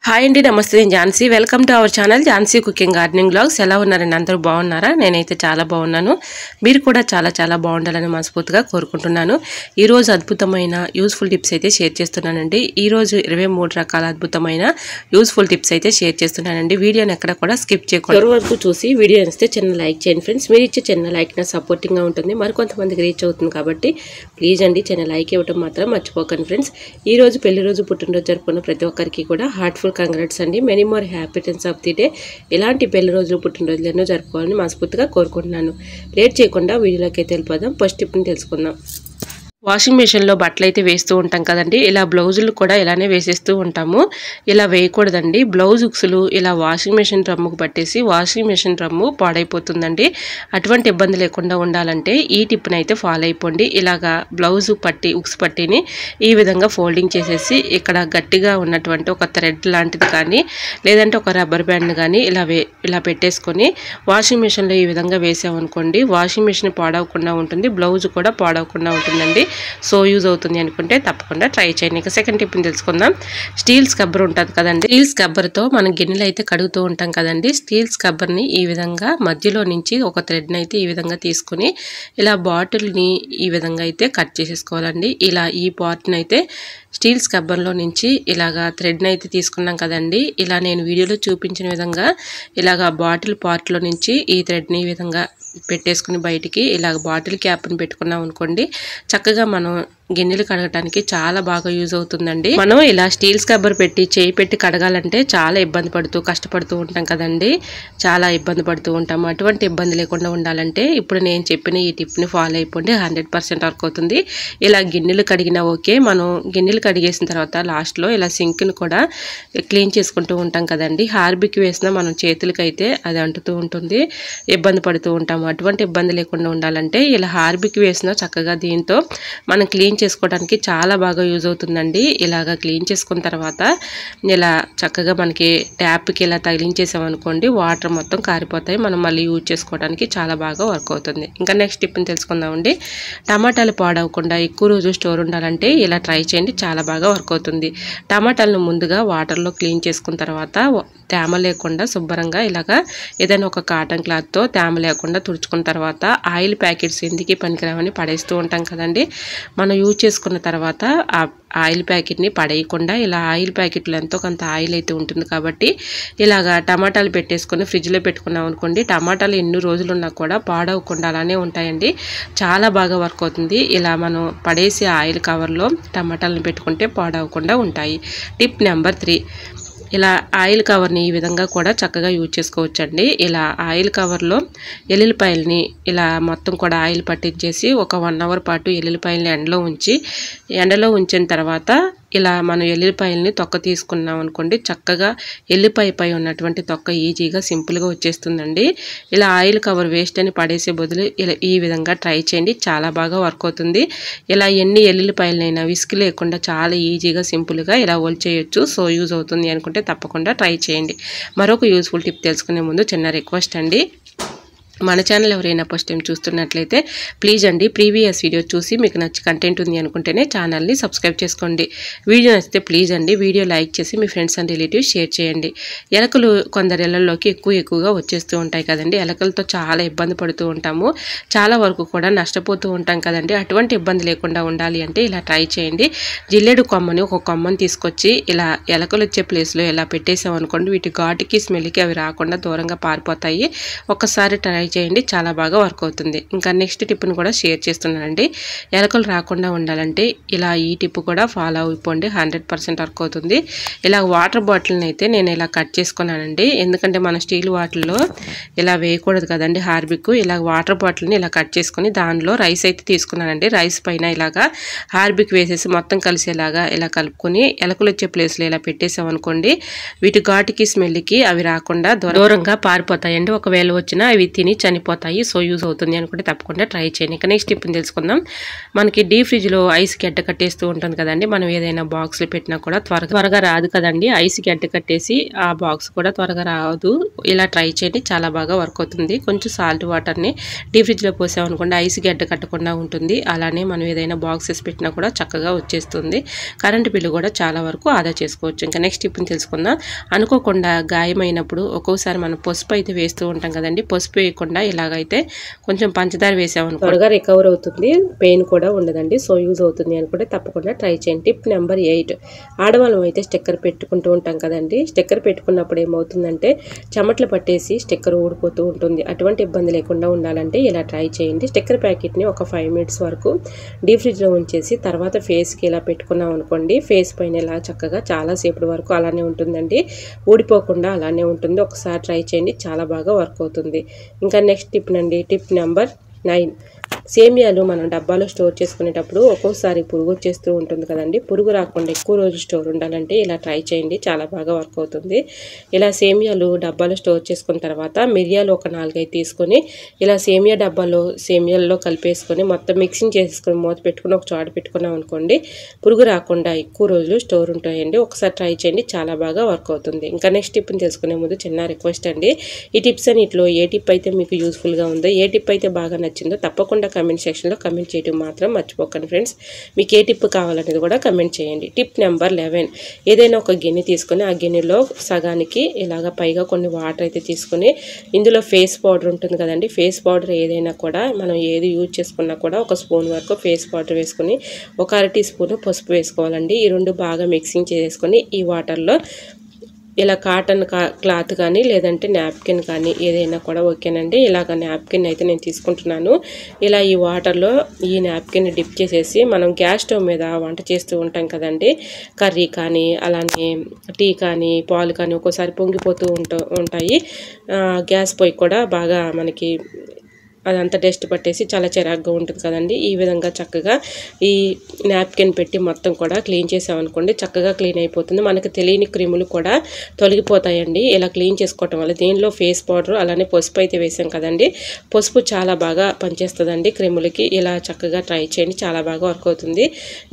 Hi అండి, నమస్తే. నేను Jhansi. Welcome to our channel Jhansi cooking gardening vlogs. ఎలా ఉన్నారండి? అందరూ బాగున్నారా? నేనైతే చాలా బాగున్నాను. మీరు కూడా చాలా బాగుండాలని మనస్ఫూర్తిగా కోరుకుంటున్నాను. ఈరోజు అద్భుతమైన యూస్ఫుల్ టిప్స్ అయితే షేర్ చేస్తున్నానండి. ఈరోజు 23 రకాల అద్భుతమైన యూస్ఫుల్ టిప్స్ అయితే షేర్ చేస్తున్నానండి. వీడియోని ఎక్కడ కూడా స్కిప్ చేయకూడదు. చివరి వరకు చూసి వీడియో నచ్చితే చిన్న లైక్ చేయండి ఫ్రెండ్స్. మీరు ఇచ్చే చిన్న లైక్ నా సపోర్టింగ్గా ఉంటుంది, మరికొంతమందికి రీచ్ అవుతుంది. కాబట్టి ప్లీజ్ అండి, చిన్న లైక్ ఇవ్వడం మాత్రం మర్చిపోకండి ఫ్రెండ్స్. ఈరోజు పెళ్లి రోజు, పుట్టినరోజు జరుపుకున్న ప్రతి ఒక్కరికి కూడా హార్ట్ఫుల్ కంగ్రాట్స్ అండి. Many more happy returns of the day. ఇలాంటి పెళ్లి రోజులు, పుట్టినరోజులు ఎన్నో జరుపుకోవాలని మనస్ఫూర్తిగా కోరుకుంటున్నాను. లేట్ చేయకుండా వీడియోలోకి అయితే వెళ్ళిపోదాం. ఫస్ట్ టిప్ని తెలుసుకుందాం. వాషింగ్ మెషిన్లో బట్టలు అయితే వేస్తూ ఉంటాం కదండి. ఇలా బ్లౌజులు కూడా ఇలానే వేసేస్తూ ఉంటాము. ఇలా వేయకూడదండి. బ్లౌజ్ ఉక్సులు ఇలా వాషింగ్ మెషిన్ డ్రమ్ముకు పట్టేసి వాషింగ్ మెషిన్ డ్రమ్ము పాడైపోతుందండి. అటువంటి ఇబ్బంది లేకుండా ఉండాలంటే ఈ టిప్ని అయితే ఫాలో అయిపోండి. ఇలాగా బ్లౌజ్ పట్టి ఉక్స్ పట్టిని ఈ విధంగా ఫోల్డింగ్ చేసేసి ఇక్కడ గట్టిగా ఉన్నటువంటి ఒక థ్రెడ్ లాంటిది కానీ లేదంటే ఒక రబ్బర్ బ్యాండ్ కానీ ఇలా పెట్టేసుకొని వాషింగ్ మెషిన్లో ఈ విధంగా వేసామనుకోండి, వాషింగ్ మెషిన్ పాడవకుండా ఉంటుంది, బ్లౌజ్ కూడా పాడవకుండా ఉంటుందండి. సో యూజ్ అవుతుంది అనుకుంటే తప్పకుండా ట్రై చేయండి. ఇక సెకండ్ టిప్ని తెలుసుకుందాం. స్టీల్ స్క్రబ్బర్ ఉంటుంది కదండి. స్టీల్ స్క్రబ్బర్తో మనం గిన్నెలు అయితే కడుగుతూ ఉంటాం కదండి. స్టీల్ స్క్రబ్బర్ని ఈ విధంగా మధ్యలో నుంచి ఒక థ్రెడ్ని అయితే ఈ విధంగా తీసుకుని ఇలా బాటిల్ని ఈ విధంగా అయితే కట్ చేసేసుకోవాలండి. ఇలా ఈ పార్ట్ని అయితే స్టీల్ స్క్రబ్బర్లో నుంచి ఇలాగా థ్రెడ్ని అయితే తీసుకున్నాం కదండి. ఇలా నేను వీడియోలో చూపించిన విధంగా ఇలాగా బాటిల్ పార్ట్లో నుంచి ఈ థ్రెడ్ని ఈ విధంగా పెట్టేసుకుని బయటికి ఇలాగ బాటిల్ క్యాప్ని పెట్టుకున్నాం అనుకోండి, చక్కగా మనం గిన్నెలు కడగటానికి చాలా బాగా యూజ్ అవుతుందండి. మనం ఇలా స్టీల్ స్క్రబ్బర్ పెట్టి చేయి పెట్టి కడగాలంటే చాలా ఇబ్బంది పడుతూ కష్టపడుతూ ఉంటాం కదండి. చాలా ఇబ్బంది పడుతూ ఉంటాము. అటువంటి ఇబ్బంది లేకుండా ఉండాలంటే ఇప్పుడు నేను చెప్పిన ఈ టిప్ని ఫాలో అయిపోండి. 100% వర్క్ అవుతుంది. ఇలా గిన్నెలు కడిగినా ఓకే. మనం గిన్నెలు కడిగేసిన తర్వాత లాస్ట్లో ఇలా సింక్ని కూడా క్లీన్ చేసుకుంటూ ఉంటాం కదండి. హార్బిక్ వేసినా మనం చేతులకైతే అది అంటుతూ ఉంటుంది, ఇబ్బంది పడుతూ ఉంటాము. అటువంటి ఇబ్బంది లేకుండా ఉండాలంటే ఇలా హార్బిక్ వేసినా చక్కగా దీంతో మనం క్లీన్ చేసుకోవడానికి చాలా బాగా యూజ్ అవుతుందండి. ఇలాగ క్లీన్ చేసుకున్న తర్వాత ఇలా చక్కగా మనకి ట్యాప్కి ఇలా తగిలించేసామనుకోండి, వాటర్ మొత్తం కారిపోతాయి. మనం మళ్ళీ యూజ్ చేసుకోవడానికి చాలా బాగా వర్క్ అవుతుంది. ఇంకా నెక్స్ట్ టిప్ని తెలుసుకుందామండి. టమాటాలు పాడవకుండా ఎక్కువ రోజు స్టోర్ ఉండాలంటే ఇలా ట్రై చేయండి, చాలా బాగా వర్క్ అవుతుంది. టమాటాలను ముందుగా వాటర్లో క్లీన్ చేసుకున్న తర్వాత తేమ లేకుండా శుభ్రంగా ఇలాగా ఏదైనా ఒక కాటన్ క్లాత్తో తేమ లేకుండా తుడుచుకున్న తర్వాత ఆయిల్ ప్యాకెట్స్ ఎందుకు పనికిరావని పడేస్తూ ఉంటాం కదండి. మనం యూజ్ చేసుకున్న తర్వాత ఆ ఆయిల్ ప్యాకెట్ని పడేయకుండా ఇలా ఆయిల్ ప్యాకెట్లో ఎంతో కొంత ఆయిల్ అయితే ఉంటుంది కాబట్టి ఇలాగా టమాటాలు పెట్టేసుకొని ఫ్రిడ్జ్లో పెట్టుకున్నాం అనుకోండి, టమాటాలు ఎన్ని రోజులు ఉన్నా కూడా పాడవకుండా అలానే ఉంటాయండి. చాలా బాగా వర్క్ అవుతుంది. ఇలా మనం పడేసి ఆయిల్ కవర్లో టమాటాలను పెట్టుకుంటే పాడవకుండా ఉంటాయి. టిప్ నెంబర్ 3, ఇలా ఆయిల్ కవర్ని ఈ విధంగా కూడా చక్కగా యూజ్ చేసుకోవచ్చండి. ఇలా ఆయిల్ కవర్లో ఎల్లుల్లిపాయలని ఇలా మొత్తం కూడా ఆయిల్ పట్టించేసి ఒక 1 అవర్ పాటు ఎల్లుల్లిపాయలని ఎండలో ఉంచిన తర్వాత ఇలా మనం ఎల్లుల్లిపాయలని తొక్క తీసుకున్నాం అనుకోండి, చక్కగా ఎల్లిపాయ పై ఉన్నటువంటి తొక్క ఈజీగా సింపుల్గా వచ్చేస్తుందండి. ఇలా ఆయిల్ కవర్ వేస్ట్ అని పడేసే బదులు ఇలా ఈ విధంగా ట్రై చేయండి, చాలా బాగా వర్క్ అవుతుంది. ఇలా ఎన్ని ఎల్లుల్లిపాయలైనా విసుగు లేకుండా చాలా ఈజీగా సింపుల్గా ఇలా ఒలిచేయచ్చు. సో యూజ్ అవుతుంది అనుకుంటే తప్పకుండా ట్రై చేయండి. మరొక యూజ్ఫుల్ టిప్ తెలుసుకునే ముందు చిన్న రిక్వెస్ట్ అండి. మన ఛానల్ ఎవరైనా ఫస్ట్ టైం చూస్తున్నట్లయితే ప్లీజ్ అండి, ప్రీవియస్ వీడియో చూసి మీకు నచ్చి కంటెంట్ ఉంది అనుకుంటేనే ఛానల్ని సబ్స్క్రైబ్ చేసుకోండి. వీడియో నచ్చితే ప్లీజ్ అండి వీడియో లైక్ చేసి మీ ఫ్రెండ్స్ అండ్ రిలేటివ్స్ షేర్ చేయండి. ఎలకలు కొందరు ఇళ్లలోకి ఎక్కువగా వచ్చేస్తూ ఉంటాయి కదండి. ఎలకలతో చాలా ఇబ్బంది పడుతూ ఉంటాము, చాలా వరకు కూడా నష్టపోతూ ఉంటాం కదండి. అటువంటి ఇబ్బంది లేకుండా ఉండాలి అంటే ఇలా ట్రై చేయండి. జిల్లేడు కొమ్మని ఒక కొమ్మని తీసుకొచ్చి ఇలా ఎలకలు వచ్చే ప్లేస్లో ఇలా పెట్టేసామనుకోండి, వీటి ఘాటుకి స్మెల్కి అవి రాకుండా దూరంగా పారిపోతాయి. ఒక్కసారి ట్రై చేయండి, చాలా బాగా వర్క్ అవుతుంది. ఇంకా నెక్స్ట్ టిప్ని కూడా షేర్ చేస్తున్నానండి. ఎలకలు రాకుండా ఉండాలంటే ఇలా ఈ టిప్ కూడా ఫాలో అయిపోండి, 100% వర్క్ అవుతుంది. ఇలా వాటర్ బాటిల్ని అయితే నేను ఇలా కట్ చేసుకున్నానండి. ఎందుకంటే మన స్టీల్ బాటిల్లో ఇలా వేయకూడదు కదండి హార్బిక్. ఇలా వాటర్ బాటిల్ని ఇలా కట్ చేసుకుని దానిలో రైస్ అయితే తీసుకున్నానండి. రైస్ పైన ఇలాగా హార్బిక్ వేసేసి మొత్తం కలిసేలాగా ఇలా కలుపుకొని ఎలకలు వచ్చే ప్లేస్లో ఇలా పెట్టేసామనుకోండి, వీటి ఘాటుకి స్మెల్కి అవి రాకుండా దూరంగా పారిపోతాయండి. ఒకవేళ వచ్చినా అవి తిని చనిపోతాయి. సో యూజ్ అవుతుంది అనుకుంటే తప్పకుండా ట్రై చేయండి. ఇక నెక్స్ట్ టిప్ని తెలుసుకుందాం. మనకి డీప్ ఫ్రిడ్జ్లో ఐస్కి అడ్డ కట్టేస్తూ ఉంటుంది కదండి. మనం ఏదైనా బాక్స్లో పెట్టినా కూడా త్వరగా రాదు కదండి. ఐస్కి అడ్డ కట్టేసి ఆ బాక్స్ కూడా త్వరగా రాదు. ఇలా ట్రై చేయండి, చాలా బాగా వర్క్ అవుతుంది. కొంచెం సాల్ట్ వాటర్ని డీప్ ఫ్రిడ్జ్లో పోసామనుకోండి ఐస్కి అడ్డ కట్టకుండా ఉంటుంది. అలానే మనం ఏదైనా బాక్సెస్ పెట్టినా కూడా చక్కగా వచ్చేస్తుంది. కరెంటు బిల్లు కూడా చాలా వరకు ఆదా చేసుకోవచ్చు. ఇంకా నెక్స్ట్ టిప్ని తెలుసుకుందాం. అనుకోకుండా గాయమైనప్పుడు ఒక్కోసారి మనం పసుపు అయితే వేస్తూ ఉంటాం కదండి. పసుపు వేయకుండా ఇలాగైతే కొంచెం పంచదార వేసామనుకో త్వరగా రికవర్ అవుతుంది, పెయిన్ కూడా ఉండదండి. సో యూజ్ అవుతుంది అనుకుంటే తప్పకుండా ట్రై చేయండి. టిప్ నెంబర్ 8, ఆడవాళ్ళం అయితే స్టిక్కర్ పెట్టుకుంటూ ఉంటాం కదండి. స్టిక్కర్ పెట్టుకున్నప్పుడు ఏమవుతుందంటే చెమటలు పట్టేసి స్టిక్కర్ ఊడిపోతూ ఉంటుంది. అటువంటి ఇబ్బంది లేకుండా ఉండాలంటే ఇలా ట్రై చేయండి. స్టిక్కర్ ప్యాకెట్ని ఒక 5 మినిట్స్ వరకు డీప్ ఫ్రిడ్జ్లో ఉంచేసి తర్వాత ఫేస్కి ఇలా పెట్టుకున్నాం అనుకోండి, ఫేస్ పైన ఇలా చక్కగా చాలాసేపటి వరకు అలానే ఉంటుందండి, ఊడిపోకుండా అలానే ఉంటుంది. ఒకసారి ట్రై చేయండి, చాలా బాగా వర్క్ అవుతుంది. ఇంకా నెక్స్ట్ టిప్ నండి, టిప్ నెంబర్ 9, సేమియాలు మనం డబ్బాలో స్టోర్ చేసుకునేటప్పుడు ఒక్కోసారి పురుగు వచ్చేస్తూ ఉంటుంది కదండి. పురుగు రాకుండా ఎక్కువ రోజు స్టోర్ ఉండాలంటే ఇలా ట్రై చేయండి, చాలా బాగా వర్క్ అవుతుంది. ఇలా సేమియాలు డబ్బాలో స్టోర్ చేసుకున్న తర్వాత మిరియాలు ఒక 4-5 తీసుకొని ఇలా సేమియా డబ్బాలో సేమియాల్లో కలిపేసుకొని మొత్తం మిక్సింగ్ చేసుకొని మూత పెట్టుకుని ఒక చోట పెట్టుకున్నాం అనుకోండి, పురుగు రాకుండా ఎక్కువ రోజులు స్టోర్ ఉంటాయండి. ఒకసారి ట్రై చేయండి, చాలా బాగా వర్క్ అవుతుంది. ఇంకా నెక్స్ట్ టిప్ని తెలుసుకునే ముందు చిన్న రిక్వెస్ట్ అండి, ఈ టిప్స్ అన్నిటిలో ఏ టిప్ అయితే మీకు యూస్ఫుల్గా ఉందో, ఏ టిప్ అయితే బాగా నచ్చిందో తప్పకుండా కమెంట్ సెక్షన్లో కమెంట్ చేయడం మాత్రం మర్చిపోకండి ఫ్రెండ్స్. మీకు ఏ టిప్ కావాలనేది కూడా కమెంట్ చేయండి. టిప్ నెంబర్ 11, ఏదైనా ఒక గిన్నె తీసుకొని ఆ గిన్నెలో సగానికి ఇలాగ పైగా కొన్ని వాటర్ అయితే తీసుకొని ఇందులో ఫేస్ పౌడర్ ఉంటుంది కదండి. ఫేస్ పౌడర్ ఏదైనా కూడా మనం ఏది యూజ్ చేసుకున్నా కూడా ఒక స్పూన్ వరకు ఫేస్ పౌడర్ వేసుకొని ఒక 1/2 టీ స్పూన్ పసుపు వేసుకోవాలండి. ఈ రెండు బాగా మిక్సింగ్ చేసుకొని ఈ వాటర్లో ఇలా కాటన్ క్లాత్ కానీ లేదంటే నాప్కిన్ కానీ ఏదైనా కూడా ఓకేనండి. ఇలాగ నాప్కిన్ అయితే నేను తీసుకుంటున్నాను. ఇలా ఈ వాటర్లో ఈ నాప్కిన్ డిప్ చేసేసి మనం గ్యాస్ స్టవ్ మీద వంట చేస్తూ ఉంటాం కదండి. కర్రీ కానీ అలానే టీ కానీ పాలు కానీ ఒక్కోసారి పొంగిపోతూ ఉంటాయి. గ్యాస్ పొయ్యి కూడా బాగా మనకి అదంతా డస్ట్ పట్టేసి చాలా చిరాగ్గా ఉంటుంది కదండి. ఈ విధంగా చక్కగా ఈ నాప్కిన్ పెట్టి మొత్తం కూడా క్లీన్ చేసామనుకోండి, చక్కగా క్లీన్ అయిపోతుంది. మనకు తెలియని క్రిములు కూడా తొలగిపోతాయండి ఇలా క్లీన్ చేసుకోవటం వల్ల. దీనిలో ఫేస్ పౌడర్ అలానే పసుపు అయితే వేసాం కదండి, పసుపు చాలా బాగా పనిచేస్తుందండి క్రిములకి. ఇలా చక్కగా ట్రై చేయండి, చాలా బాగా వర్క్ అవుతుంది.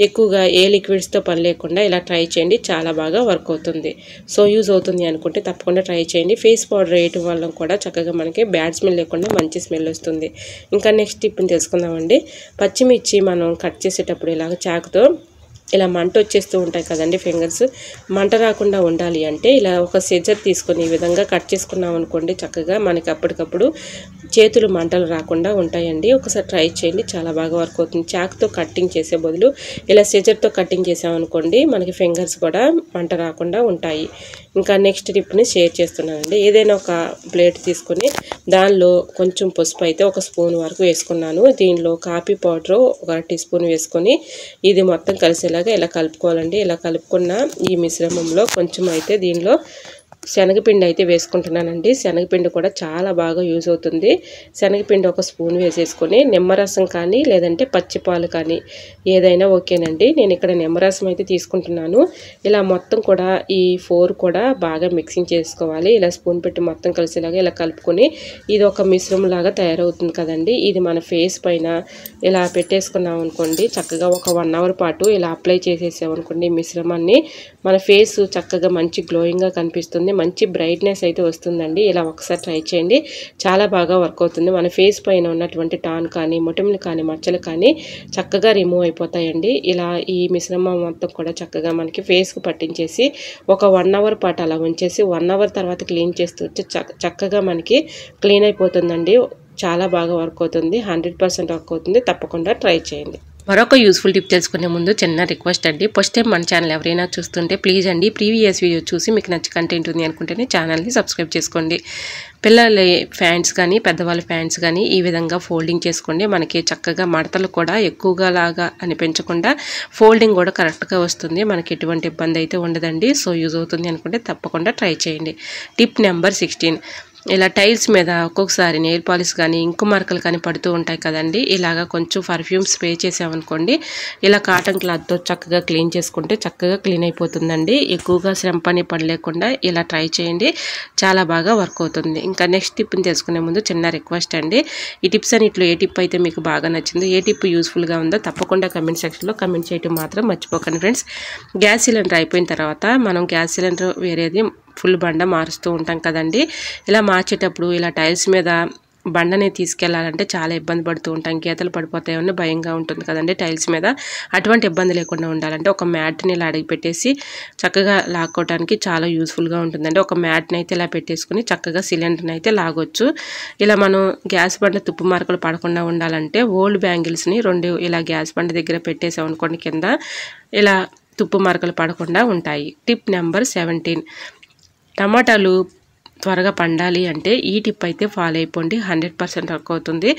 ఎక్కువగా ఏ లిక్విడ్స్తో పని లేకుండా ఇలా ట్రై చేయండి, చాలా బాగా వర్క్ అవుతుంది. సో యూజ్ అవుతుంది అనుకుంటే తప్పకుండా ట్రై చేయండి. ఫేస్ పౌడర్ వేయటం వల్ల కూడా చక్కగా మనకి బ్యాడ్ స్మెల్ లేకుండా మంచి స్మెల్ వస్తుంది. ఇంకా నెక్స్ట్ టిప్ని తెలుసుకుందామండి. పచ్చిమిర్చి మనం కట్ చేసేటప్పుడు ఇలాగ చాకుతో ఇలా మంట వచ్చేస్తూ ఉంటాయి కదండి, ఫింగర్స్ మంట రాకుండా ఉండాలి అంటే ఇలా ఒక సిజర్ తీసుకొని ఈ విధంగా కట్ చేసుకున్నాం అనుకోండి, చక్కగా మనకి అప్పటికప్పుడు చేతులు మంటలు రాకుండా ఉంటాయండి. ఒకసారి ట్రై చేయండి, చాలా బాగా వర్క్ అవుతుంది. చాకుతో కట్టింగ్ చేసే బదులు ఇలా సిజర్తో కట్టింగ్ చేసామనుకోండి, మనకి ఫింగర్స్ కూడా మంట రాకుండా ఉంటాయి. ఇంకా నెక్స్ట్ టిప్ని షేర్ చేస్తున్నానండి. ఏదైనా ఒక ప్లేట్ తీసుకొని దానిలో కొంచెం పసుపు అయితే ఒక స్పూన్ వరకు వేసుకున్నాను. దీనిలో కాఫీ పౌడర్ ఒక 1 టీ స్పూన్ వేసుకొని ఇది మొత్తం కలిసేలాగా ఇలా కలుపుకోవాలండి. ఇలా కలుపుకున్న ఈ మిశ్రమంలో కొంచెం అయితే దీనిలో శనగపిండి అయితే వేసుకుంటున్నానండి. శనగపిండి కూడా చాలా బాగా యూజ్ అవుతుంది. శనగపిండి ఒక స్పూన్ వేసేసుకొని నిమ్మరసం కానీ లేదంటే పచ్చిపాలు కానీ ఏదైనా ఓకేనండి. నేను ఇక్కడ నిమ్మరసం అయితే తీసుకుంటున్నాను. ఇలా మొత్తం కూడా ఈ 4 కూడా బాగా మిక్సింగ్ చేసుకోవాలి. ఇలా స్పూన్ పెట్టి మొత్తం కలిసేలాగా ఇలా కలుపుకొని ఇది ఒక మిశ్రమం లాగా తయారవుతుంది కదండి. ఇది మన ఫేస్ పైన ఇలా పెట్టేసుకున్నాం అనుకోండి, చక్కగా ఒక 1 అవర్ పాటు ఇలా అప్లై చేసేసామనుకోండి ఈ మిశ్రమాన్ని, మన ఫేస్ చక్కగా మంచి గ్లోయింగ్గా కనిపిస్తుంది, మంచి బ్రైట్నెస్ అయితే వస్తుందండి. ఇలా ఒకసారి ట్రై చేయండి, చాలా బాగా వర్క్ అవుతుంది. మన ఫేస్ పైన ఉన్నటువంటి టాన్ కానీ మొటిమలు కానీ మచ్చలు కానీ చక్కగా రిమూవ్ అయిపోతాయండి. ఇలా ఈ మిశ్రమం మొత్తం కూడా చక్కగా మనకి ఫేస్కు పట్టించేసి ఒక 1 అవర్ పాటు అలా ఉంచేసి 1 అవర్ తర్వాత క్లీన్ చేస్తూ వచ్చి చక్కగా మనకి క్లీన్ అయిపోతుందండి. చాలా బాగా వర్క్ అవుతుంది, 100% వర్క్ అవుతుంది. తప్పకుండా ట్రై చేయండి. మరొక యూస్ఫుల్ టిప్ తెలుసుకునే ముందు చిన్న రిక్వెస్ట్ అండి, ఫస్ట్ టైం మన ఛానల్ ఎవరైనా చూస్తుంటే ప్లీజ్ అండి ప్రీవియస్ వీడియో చూసి మీకు నచ్చి కంటెంట్ ఉంది అనుకుంటేనే ఛానల్ని సబ్స్క్రైబ్ చేసుకోండి. పిల్లల ప్యాంట్స్ కానీ పెద్దవాళ్ళ ప్యాంట్స్ కానీ ఈ విధంగా ఫోల్డింగ్ చేసుకోండి. మనకి చక్కగా మడతలు కూడా ఎక్కువగా లాగా అనిపించకుండా ఫోల్డింగ్ కూడా కరెక్ట్గా వస్తుంది. మనకి ఎటువంటి ఇబ్బంది అయితే ఉండదండి. సో యూజ్ అవుతుంది అనుకుంటే తప్పకుండా ట్రై చేయండి. టిప్ నెంబర్ 16, ఇలా టైల్స్ మీద ఒక్కొక్కసారి నెయిల్ పాలిష్ కానీ ఇంకు మరకలు కానీ పడుతూ ఉంటాయి కదండి. ఇలాగా కొంచెం పర్ఫ్యూమ్ స్ప్రే చేసామనుకోండి, ఇలా కాటన్ క్లాత్తో చక్కగా క్లీన్ చేసుకుంటే చక్కగా క్లీన్ అయిపోతుందండి. ఎక్కువగా శ్రమ పని లేకుండా ఇలా ట్రై చేయండి, చాలా బాగా వర్క్ అవుతుంది. ఇంకా నెక్స్ట్ టిప్ని తెలుసుకునే ముందు చిన్న రిక్వెస్ట్ అండి, ఈ టిప్స్ అన్నిట్లో ఏ టిప్ అయితే మీకు బాగా నచ్చిందో, ఏ టిప్ యూస్ఫుల్గా ఉందో తప్పకుండా కమెంట్ సెక్షన్లో కమెంట్ చేయడం మాత్రం మర్చిపోకండి ఫ్రెండ్స్. గ్యాస్ సిలిండర్ అయిపోయిన తర్వాత మనం గ్యాస్ సిలిండర్ వేరేది ఫుల్ బండ మారుస్తూ ఉంటాం కదండి. ఇలా మార్చేటప్పుడు ఇలా టైల్స్ మీద బండని తీసుకెళ్లాలంటే చాలా ఇబ్బంది పడుతూ ఉంటాం, గీతలు పడిపోతాయని భయంగా ఉంటుంది కదండి టైల్స్ మీద. అటువంటి ఇబ్బంది లేకుండా ఉండాలంటే ఒక మ్యాట్ని ఇలా అడిగి పెట్టేసి చక్కగా లాక్కోవడానికి చాలా యూస్ఫుల్గా ఉంటుందండి. ఒక మ్యాట్ని అయితే ఇలా పెట్టేసుకుని చక్కగా సిలిండర్ని అయితే లాగొచ్చు. ఇలా మనం గ్యాస్ బండ తుప్పు మార్కులు పడకుండా ఉండాలంటే ఓల్డ్ బ్యాంగిల్స్ని 2 ఇలా గ్యాస్ బండ దగ్గర పెట్టేసామనుకోండి, కింద ఇలా తుప్పు మార్కులు పడకుండా ఉంటాయి. టిప్ నెంబర్ 17, టమాటాలు త్వరగా పండాలి అంటే ఈ టిప్ అయితే ఫాలో అయిపోండి, 100% వర్క్ అవుతుంది.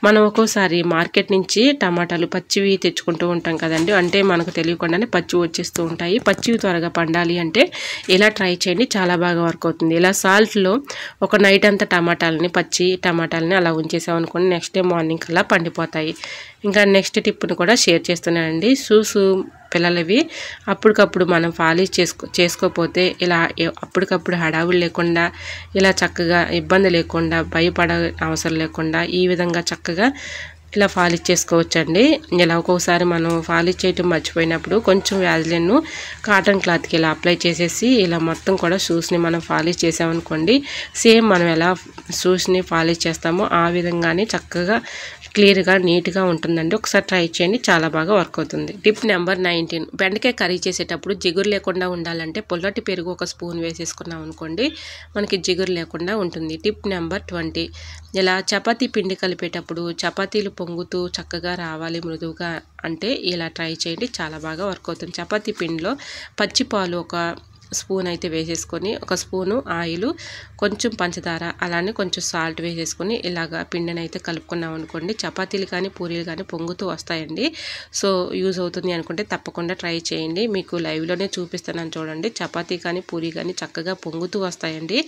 మనం ఒక్కోసారి మార్కెట్ నుంచి టమాటాలు పచ్చివి తెచ్చుకుంటూ ఉంటాం కదండి, అంటే మనకు తెలియకుండానే పచ్చివి వచ్చేస్తూ ఉంటాయి. పచ్చివి త్వరగా పండాలి అంటే ఇలా ట్రై చేయండి, చాలా బాగా వర్క్ అవుతుంది. ఇలా సాల్ట్లో ఒక నైట్ అంతా పచ్చి టమాటాలని అలా ఉంచేసామనుకోండి, నెక్స్ట్ డే మార్నింగ్ కల్లా పండిపోతాయి. ఇంకా నెక్స్ట్ టిప్ని కూడా షేర్ చేస్తున్నానండి. షూస్ పిల్లలవి అప్పటికప్పుడు మనం పాలిష్ చేసుకోకపోతే ఇలా అప్పటికప్పుడు హడావుడి లేకుండా, ఇలా చక్కగా ఇబ్బంది లేకుండా, భయపడ అవసరం లేకుండా ఈ విధంగా చక్కగా ఇలా పాలిష్ చేసుకోవచ్చండి. ఇలా ఒక్కొక్కసారి మనం పాలిష్ చేయటం మర్చిపోయినప్పుడు కొంచెం వ్యాజ్లిన్ను కాటన్ క్లాత్కి ఇలా అప్లై చేసేసి ఇలా మొత్తం కూడా షూస్ని మనం పాలిష్ చేసామనుకోండి, సేమ్ మనం ఎలా షూస్ని పాలిష్ చేస్తామో ఆ విధంగానే చక్కగా క్లియర్గా నీట్గా ఉంటుందండి. ఒకసారి ట్రై చేయండి, చాలా బాగా వర్క్ అవుతుంది. టిప్ నెంబర్ 19, బెండకాయ కర్రీ చేసేటప్పుడు జిగురు లేకుండా ఉండాలంటే పొల్లటి పెరుగు 1 స్పూన్ వేసేసుకున్నాం అనుకోండి, మనకి జిగురు లేకుండా ఉంటుంది. టిప్ నెంబర్ 20, ఇలా చపాతీ పిండి కలిపేటప్పుడు చపాతీలు పొంగుతూ చక్కగా రావాలి మృదువుగా అంటే ఇలా ట్రై చేయండి, చాలా బాగా వర్క్ అవుతుంది. చపాతీ పిండిలో పచ్చిపాలు 1 స్పూన్ అయితే వేసేసుకొని, 1 స్పూను ఆయిల్, కొంచెం పంచదార, అలానే కొంచెం సాల్ట్ వేసేసుకొని ఇలాగా పిండిని అయితే కలుపుకున్నాం అనుకోండి, చపాతీలు కానీ పూరీలు కానీ పొంగుతూ వస్తాయండి. సో యూజ్ అవుతుంది అనుకుంటే తప్పకుండా ట్రై చేయండి. మీకు లైవ్లోనే చూపిస్తున్నాను చూడండి, చపాతీ కానీ పూరీ కానీ చక్కగా పొంగుతూ వస్తాయండి.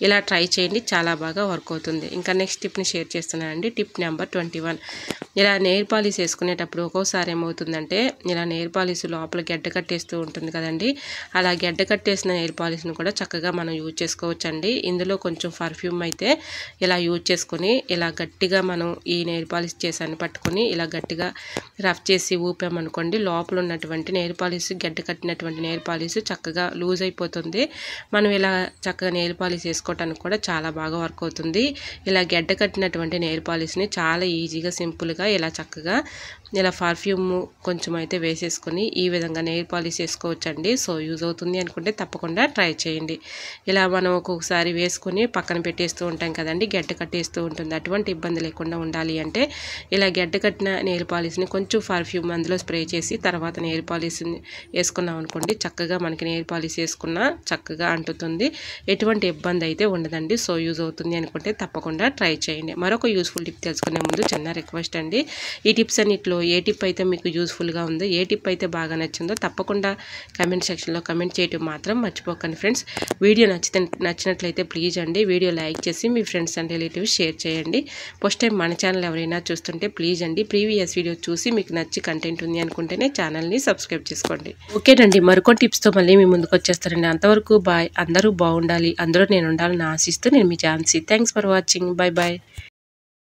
ఇలా ట్రై చేయండి, చాలా బాగా వర్క్ అవుతుంది. ఇంకా నెక్స్ట్ టిప్ని షేర్ చేస్తున్నానండి. టిప్ నెంబర్ 21, ఇలా నెయిల్ పాలిష్ వేసుకునేటప్పుడు ఒక్కోసారి ఏమవుతుందంటే ఇలా నెయిల్ పాలిష్ లోపల గడ్డ కట్టేస్తూ ఉంటుంది కదండి, అలా గడ్డ కట్టేసిన నెయిల్ పాలిష్ని కూడా చక్కగా మనం యూజ్ చేసుకోవచ్చండి. ఇందులో కొంచెం పర్ఫ్యూమ్ అయితే ఇలా యూజ్ చేసుకొని ఇలా గట్టిగా మనం ఈ నెయిల్ పాలిష్ చేసాన్ని పట్టుకొని ఇలా గట్టిగా రఫ్ చేసి ఊపామనుకోండి, లోపల ఉన్నటువంటి నెయిల్ పాలిష్ గడ్డ కట్టినటువంటి నెయిల్ పాలిష్ చక్కగా లూజ్ అయిపోతుంది. మనం ఇలా చక్కగా నెయిల్ పాలిష్ వేసుకోవడానికి కూడా చాలా బాగా వర్క్ అవుతుంది. ఇలా గడ్డ కట్టినటువంటి నెయిల్ పాలిష్ని చాలా ఈజీగా సింపుల్గా ఇలా చక్కగా ఇలా పర్ఫ్యూమ్ కొంచెం అయితే వేసేసుకొని ఈ విధంగా నెయిల్ పాలిష్ వేసుకోవచ్చండి. సో యూజ్ అవుతుంది అనుకుంటే తప్పకుండా ట్రై చేయండి. ఇలా మనం ఒక్కొక్కసారి వేసుకొని పక్కన పెట్టేస్తూ ఉంటాం కదండి, గడ్డ కట్టేస్తూ ఉంటుంది. అటువంటి ఇబ్బంది లేకుండా ఉండాలి అంటే ఇలా గడ్డ కట్టిన నెయిల్ పాలిష్ని కొంచెం పర్ఫ్యూమ్ అందులో స్ప్రే చేసి తర్వాత నెయిల్ పాలిష్ని వేసుకున్నాం అనుకోండి, చక్కగా మనకి నెయిల్ పాలిష్ వేసుకున్నా చక్కగా అంటుతుంది, ఎటువంటి ఇబ్బంది అయితే ఉండదండి. సో యూజ్ అవుతుంది అనుకుంటే తప్పకుండా ట్రై చేయండి. మరొక యూస్ఫుల్ టిప్ తెలుసుకునే ముందు చిన్న రిక్వెస్ట్ అండి, ఈ టిప్స్ అన్నిట్లో ఏ టిప్ అయితే మీకు యూస్ఫుల్గా ఉందో, ఏ టిప్ అయితే బాగా నచ్చిందో తప్పకుండా కమెంట్ సెక్షన్లో కమెంట్ చేయడం మాత్రం మర్చిపోకండి ఫ్రెండ్స్. వీడియో నచ్చినట్లయితే ప్లీజ్ అండి వీడియో లైక్ చేసి మీ ఫ్రెండ్స్ అండ్ రిలేటివ్స్ షేర్ చేయండి. ఫస్ట్ టైం మన ఛానల్ ఎవరైనా చూస్తుంటే ప్లీజ్ అండి ప్రీవియస్ వీడియో చూసి మీకు నచ్చి కంటెంట్ ఉంది అనుకుంటేనే ఛానల్ని సబ్స్క్రైబ్ చేసుకోండి. ఓకేనండి, మరికొన్ని టిప్స్తో మళ్ళీ మీ ముందుకు వచ్చేస్తారండి. అంతవరకు బాయ్. అందరూ బాగుండాలి, అందరూ నేను ఉండాలని ఆశిస్తూ నేను మీ Jhansi. Thanks for watching. Bye bye.